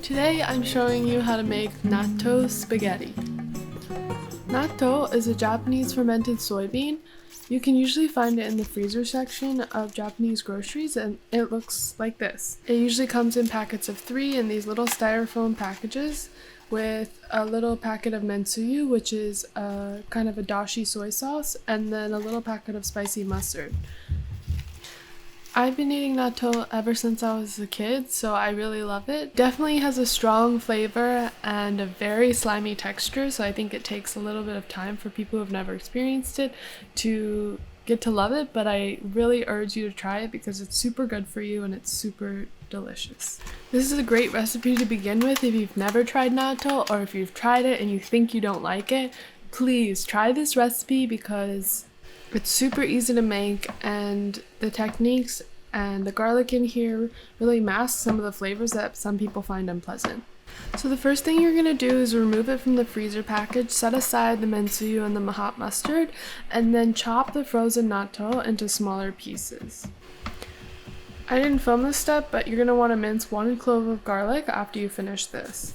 Today I'm showing you how to make natto spaghetti. Natto is a Japanese fermented soybean. You can usually find it in the freezer section of Japanese groceries, and it looks like this. It usually comes in packets of 3 in these little styrofoam packages with a little packet of mensuyu, which is a kind of a dashi soy sauce, and then a little packet of spicy mustard. I've been eating natto ever since I was a kid, so I really love it. Definitely has a strong flavor and a very slimy texture, so I think it takes a little bit of time for people who have never experienced it to get to love it, but I really urge you to try it because it's super good for you and it's super delicious. This is a great recipe to begin with if you've never tried natto, or if you've tried it and you think you don't like it. Please try this recipe because it's super easy to make, and the techniques and the garlic in here really mask some of the flavors that some people find unpleasant. So the first thing you're going to do is remove it from the freezer package, set aside the mensuyu and the hot mustard, and then chop the frozen natto into smaller pieces. I didn't film this step, but you're going to want to mince 1 clove of garlic after you finish this.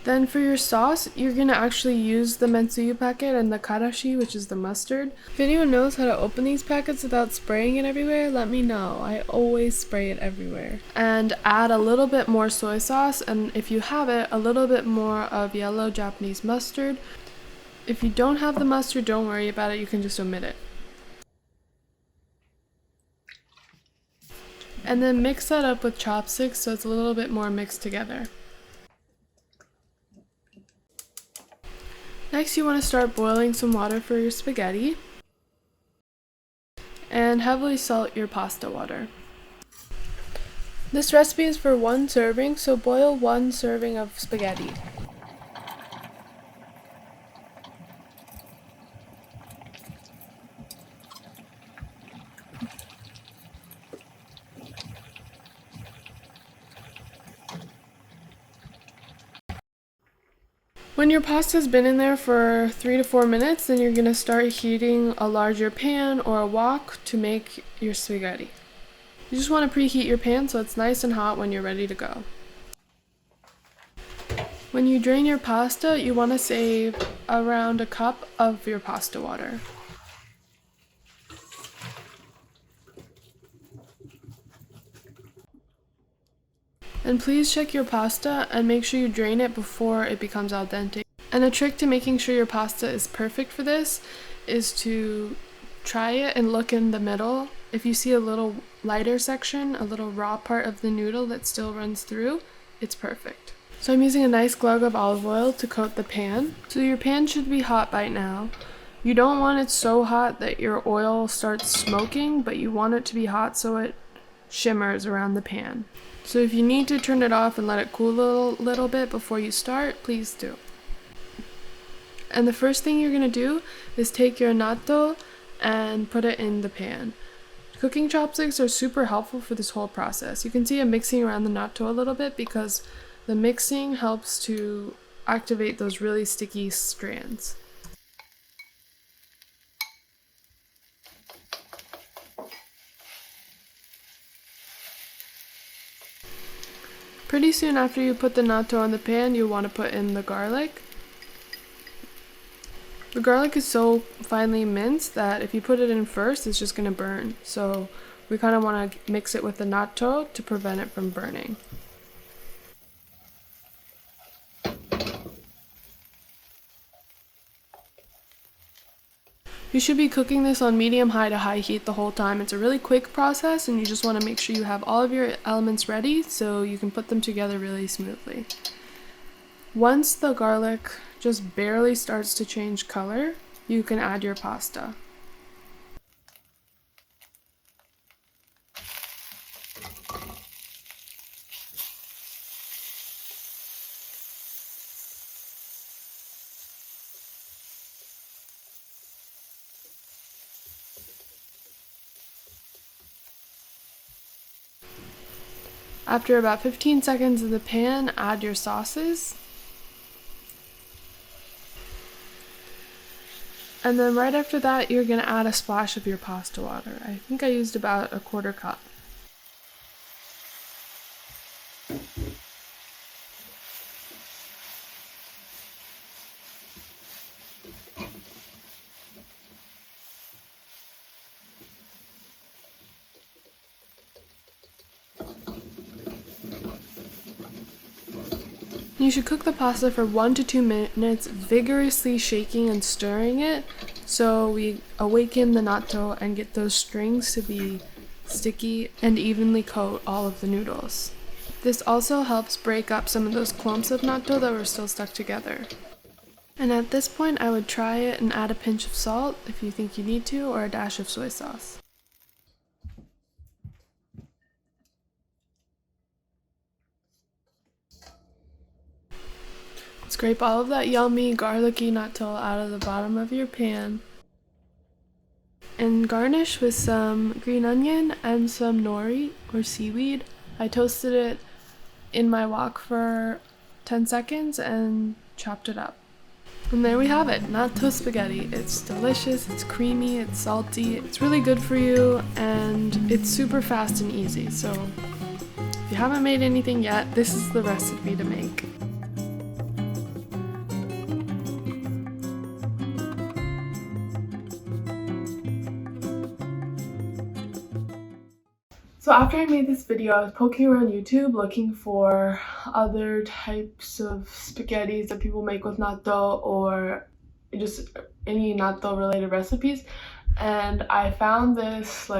Then for your sauce, you're going to actually use the mensuyu packet and the karashi, which is the mustard. If anyone knows how to open these packets without spraying it everywhere, let me know. I always spray it everywhere. And add a little bit more soy sauce, and if you have it, a little bit more of yellow Japanese mustard. If you don't have the mustard, don't worry about it, you can just omit it. And then mix that up with chopsticks so it's a little bit more mixed together. Next, you want to start boiling some water for your spaghetti and heavily salt your pasta water. This recipe is for 1 serving, so boil 1 serving of spaghetti. When your pasta's been in there for 3 to 4 minutes, then you're going to start heating a larger pan or a wok to make your spaghetti. You just want to preheat your pan so it's nice and hot when you're ready to go. When you drain your pasta, you want to save around a cup of your pasta water. And please check your pasta and make sure you drain it before it becomes al dente. And a trick to making sure your pasta is perfect for this is to try it and look in the middle. If you see a little lighter section, a little raw part of the noodle that still runs through, it's perfect. So I'm using a nice glug of olive oil to coat the pan. So your pan should be hot by now. You don't want it so hot that your oil starts smoking, but you want it to be hot so it shimmers around the pan. So if you need to turn it off and let it cool a little bit before you start, please do. And the first thing you're going to do is take your natto and put it in the pan. Cooking chopsticks are super helpful for this whole process. You can see I'm mixing around the natto a little bit because the mixing helps to activate those really sticky strands. Pretty soon after you put the natto in the pan, you want to put in the garlic. The garlic is so finely minced that if you put it in first, it's just going to burn. So we kind of want to mix it with the natto to prevent it from burning. You should be cooking this on medium-high to high heat the whole time. It's a really quick process, and you just want to make sure you have all of your elements ready so you can put them together really smoothly. Once the garlic just barely starts to change color, you can add your pasta. After about 15 seconds in the pan, add your sauces. And then right after that, you're going to add a splash of your pasta water. I think I used about a quarter cup. You should cook the pasta for 1 to 2 minutes, vigorously shaking and stirring it so we awaken the natto and get those strings to be sticky and evenly coat all of the noodles. This also helps break up some of those clumps of natto that were still stuck together. And at this point, I would try it and add a pinch of salt if you think you need to, or a dash of soy sauce. Scrape all of that yummy, garlicky natto out of the bottom of your pan. And garnish with some green onion and some nori, or seaweed. I toasted it in my wok for 10 seconds and chopped it up. And there we have it, natto spaghetti. It's delicious, it's creamy, it's salty, it's really good for you, and it's super fast and easy. So if you haven't made anything yet, this is the recipe to make. So after I made this video, I was poking around YouTube looking for other types of spaghettis that people make with natto, or just any natto related recipes, and I found this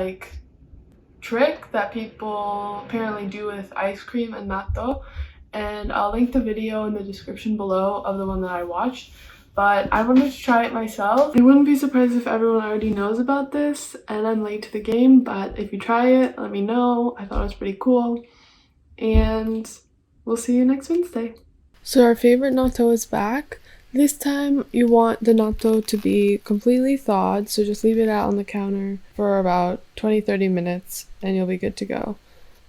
trick that people apparently do with ice cream and natto, and I'll link the video in the description below of the one that I watched. But I wanted to try it myself. I wouldn't be surprised if everyone already knows about this and I'm late to the game, but if you try it, let me know. I thought it was pretty cool. And we'll see you next Wednesday. So our favorite natto is back. This time you want the natto to be completely thawed, so just leave it out on the counter for about 20-30 minutes and you'll be good to go.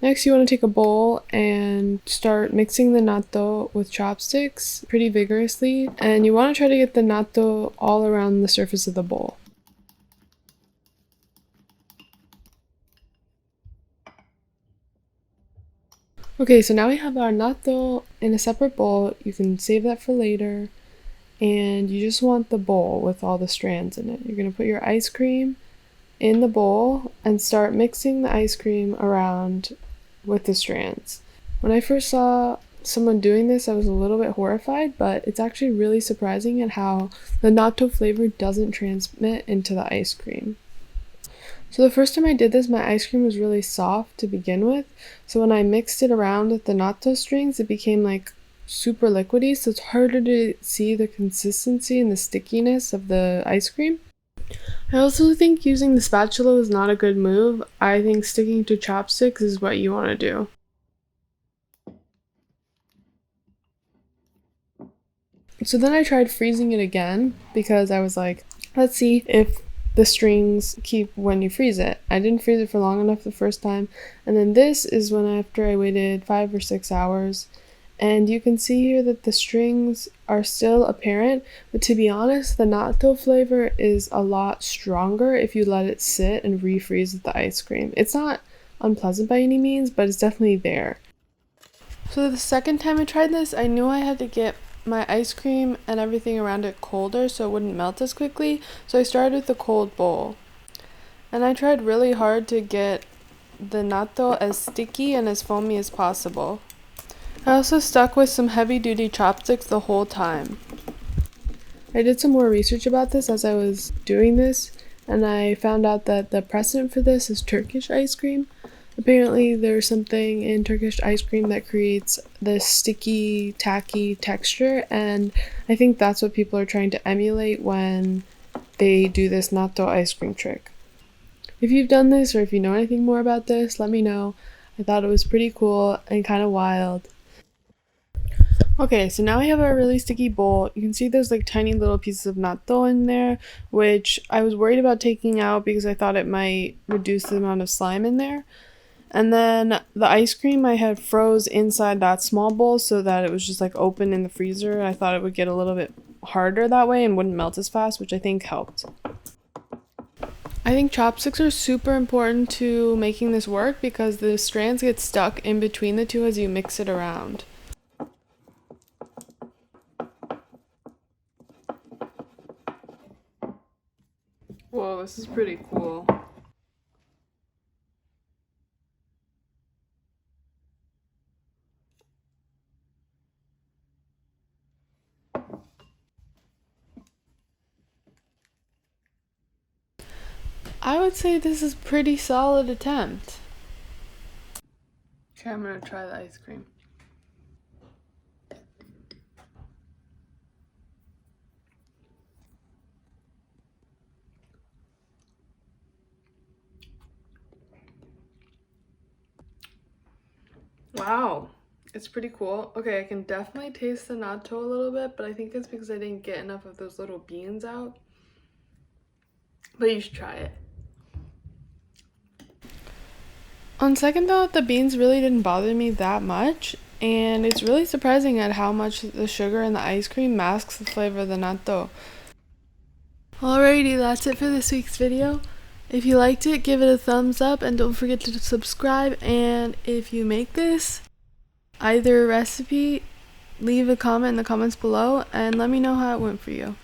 Next, you want to take a bowl and start mixing the natto with chopsticks pretty vigorously, and you want to try to get the natto all around the surface of the bowl. Okay, so now we have our natto in a separate bowl. You can save that for later, and you just want the bowl with all the strands in it. You're going to put your ice cream in the bowl and start mixing the ice cream around with the strands. When I first saw someone doing this, I was a little bit horrified, but it's actually really surprising at how the natto flavor doesn't transmit into the ice cream. So the first time I did this, my ice cream was really soft to begin with, so when I mixed it around with the natto strings, it became super liquidy, so it's harder to see the consistency and the stickiness of the ice cream. I also think using the spatula is not a good move. I think sticking to chopsticks is what you want to do. So then I tried freezing it again because I was like, let's see if the strings keep when you freeze it. I didn't freeze it for long enough the first time, and then this is when after I waited 5 or 6 hours. And you can see here that the strings are still apparent, but to be honest, the natto flavor is a lot stronger if you let it sit and refreeze with the ice cream. It's not unpleasant by any means, but it's definitely there. So the second time I tried this, I knew I had to get my ice cream and everything around it colder so it wouldn't melt as quickly, so I started with the cold bowl. And I tried really hard to get the natto as sticky and as foamy as possible. I also stuck with some heavy-duty chopsticks the whole time. I did some more research about this as I was doing this, and I found out that the precedent for this is Turkish ice cream. Apparently there's something in Turkish ice cream that creates this sticky, tacky texture, and I think that's what people are trying to emulate when they do this natto ice cream trick. If you've done this or if you know anything more about this, let me know. I thought it was pretty cool and kind of wild. Okay, so now we have a really sticky bowl. You can see there's tiny little pieces of natto in there, which I was worried about taking out because I thought it might reduce the amount of slime in there. And then the ice cream I had froze inside that small bowl so that it was just open in the freezer. I thought it would get a little bit harder that way and wouldn't melt as fast, which I think helped. I think chopsticks are super important to making this work because the strands get stuck in between the two as you mix it around. Whoa, this is pretty cool. I would say this is a pretty solid attempt. Okay, I'm gonna try the ice cream. Wow, it's pretty cool. Okay, I can definitely taste the natto a little bit, but I think it's because I didn't get enough of those little beans out. But you should try it. On second thought, the beans really didn't bother me that much, and it's really surprising at how much the sugar in the ice cream masks the flavor of the natto. Alrighty, that's it for this week's video. If you liked it, give it a thumbs up and don't forget to subscribe. And if you make this, either recipe, leave a comment in the comments below and let me know how it went for you.